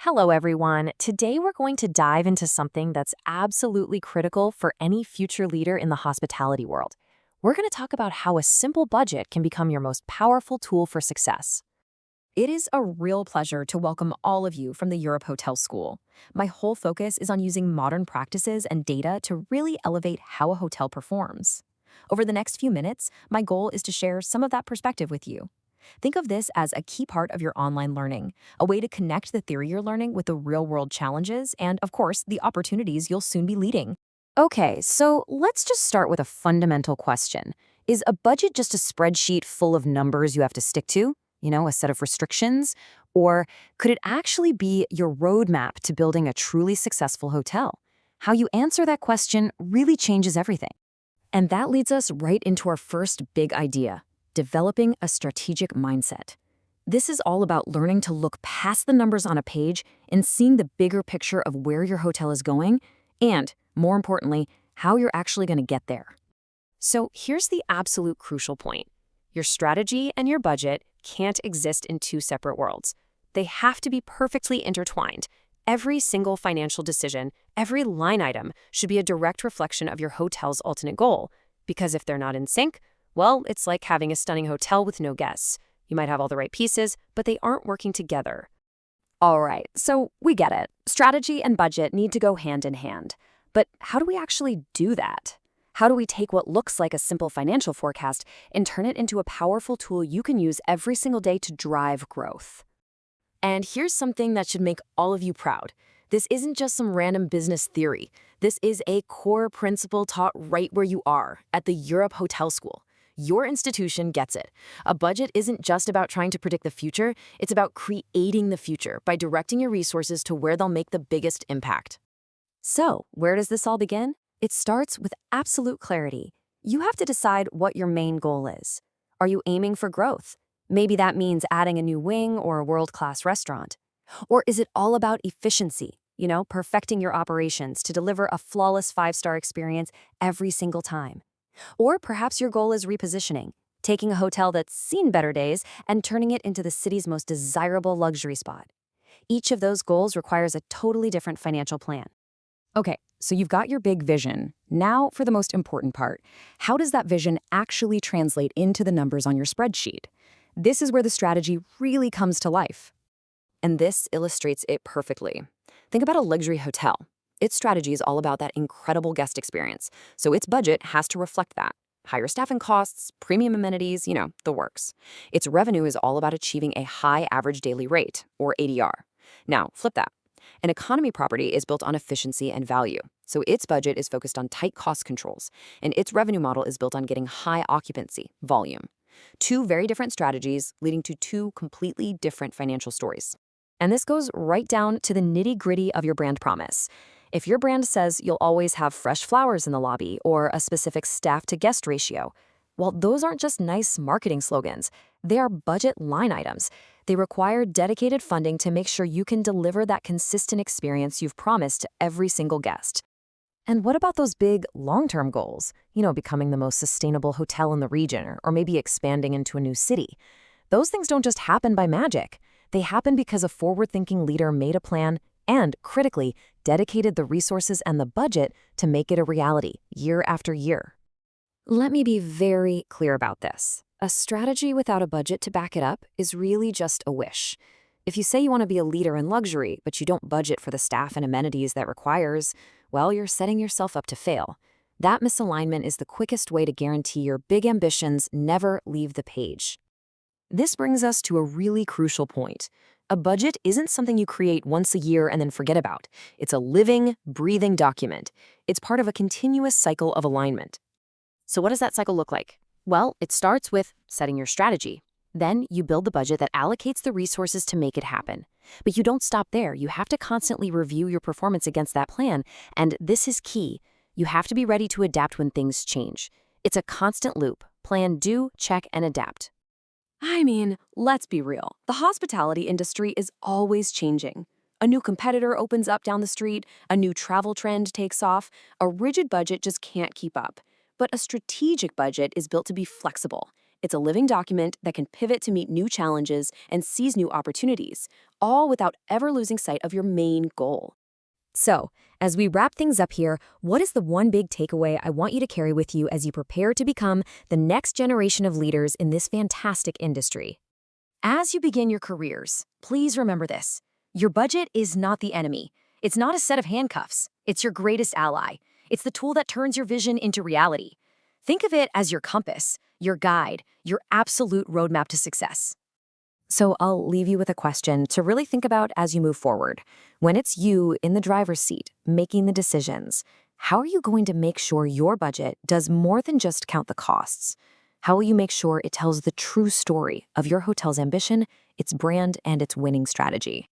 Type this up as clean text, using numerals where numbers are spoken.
Hello, everyone. Today we're going to dive into something that's absolutely critical for any future leader in the hospitality world. We're going to talk about how a simple budget can become your most powerful tool for success. It is a real pleasure to welcome all of you from the Europe Hotel School. My whole focus is on using modern practices and data to really elevate how a hotel performs. Over the next few minutes, my goal is to share some of that perspective with you. Think of this as a key part of your online learning, a way to connect the theory you're learning with the real-world challenges and, of course, the opportunities you'll soon be leading. Okay, so let's just start with a fundamental question. Is a budget just a spreadsheet full of numbers you have to stick to? A set of restrictions? Or could it actually be your roadmap to building a truly successful hotel? How you answer that question really changes everything. And that leads us right into our first big idea: developing a strategic mindset. This is all about learning to look past the numbers on a page and seeing the bigger picture of where your hotel is going and, more importantly, how you're actually going to get there. So here's the absolute crucial point. Your strategy and your budget can't exist in two separate worlds. They have to be perfectly intertwined. Every single financial decision, every line item should be a direct reflection of your hotel's ultimate goal. Because if they're not in sync, well, it's like having a stunning hotel with no guests. You might have all the right pieces, but they aren't working together. All right, so we get it. Strategy and budget need to go hand in hand. But how do we actually do that? How do we take what looks like a simple financial forecast and turn it into a powerful tool you can use every single day to drive growth? And here's something that should make all of you proud. This isn't just some random business theory. This is a core principle taught right where you are, at the Europe Hotel School. Your institution gets it. A budget isn't just about trying to predict the future, it's about creating the future by directing your resources to where they'll make the biggest impact. So, where does this all begin? It starts with absolute clarity. You have to decide what your main goal is. Are you aiming for growth? Maybe that means adding a new wing or a world-class restaurant. Or is it all about efficiency? Perfecting your operations to deliver a flawless five-star experience every single time. Or perhaps your goal is repositioning, taking a hotel that's seen better days and turning it into the city's most desirable luxury spot. Each of those goals requires a totally different financial plan. Okay, so you've got your big vision. Now for the most important part. How does that vision actually translate into the numbers on your spreadsheet? This is where the strategy really comes to life. And this illustrates it perfectly. Think about a luxury hotel. Its strategy is all about that incredible guest experience, so its budget has to reflect that. Higher staffing costs, premium amenities, the works. Its revenue is all about achieving a high average daily rate, or ADR. Now, flip that. An economy property is built on efficiency and value, so its budget is focused on tight cost controls, and its revenue model is built on getting high occupancy, volume. Two very different strategies leading to two completely different financial stories. And this goes right down to the nitty-gritty of your brand promise. If your brand says you'll always have fresh flowers in the lobby or a specific staff-to-guest ratio, well, those aren't just nice marketing slogans. They are budget line items. They require dedicated funding to make sure you can deliver that consistent experience you've promised to every single guest. And what about those big long-term goals? Becoming the most sustainable hotel in the region or maybe expanding into a new city. Those things don't just happen by magic. They happen because a forward-thinking leader made a plan and, critically, dedicated the resources and the budget to make it a reality year after year. Let me be very clear about this. A strategy without a budget to back it up is really just a wish. If you say you want to be a leader in luxury, but you don't budget for the staff and amenities that requires, well, you're setting yourself up to fail. That misalignment is the quickest way to guarantee your big ambitions never leave the page. This brings us to a really crucial point. A budget isn't something you create once a year and then forget about. It's a living, breathing document. It's part of a continuous cycle of alignment. So what does that cycle look like? Well, it starts with setting your strategy. Then you build the budget that allocates the resources to make it happen. But you don't stop there. You have to constantly review your performance against that plan. And this is key. You have to be ready to adapt when things change. It's a constant loop. Plan, do, check, and adapt. I mean, let's be real. The hospitality industry is always changing. A new competitor opens up down the street, a new travel trend takes off, a rigid budget just can't keep up. But a strategic budget is built to be flexible. It's a living document that can pivot to meet new challenges and seize new opportunities, all without ever losing sight of your main goal. So, as we wrap things up here, what is the one big takeaway I want you to carry with you as you prepare to become the next generation of leaders in this fantastic industry? As you begin your careers, please remember this. Your budget is not the enemy. It's not a set of handcuffs. It's your greatest ally. It's the tool that turns your vision into reality. Think of it as your compass, your guide, your absolute roadmap to success. So I'll leave you with a question to really think about as you move forward. When it's you in the driver's seat making the decisions, how are you going to make sure your budget does more than just count the costs? How will you make sure it tells the true story of your hotel's ambition, its brand, and its winning strategy?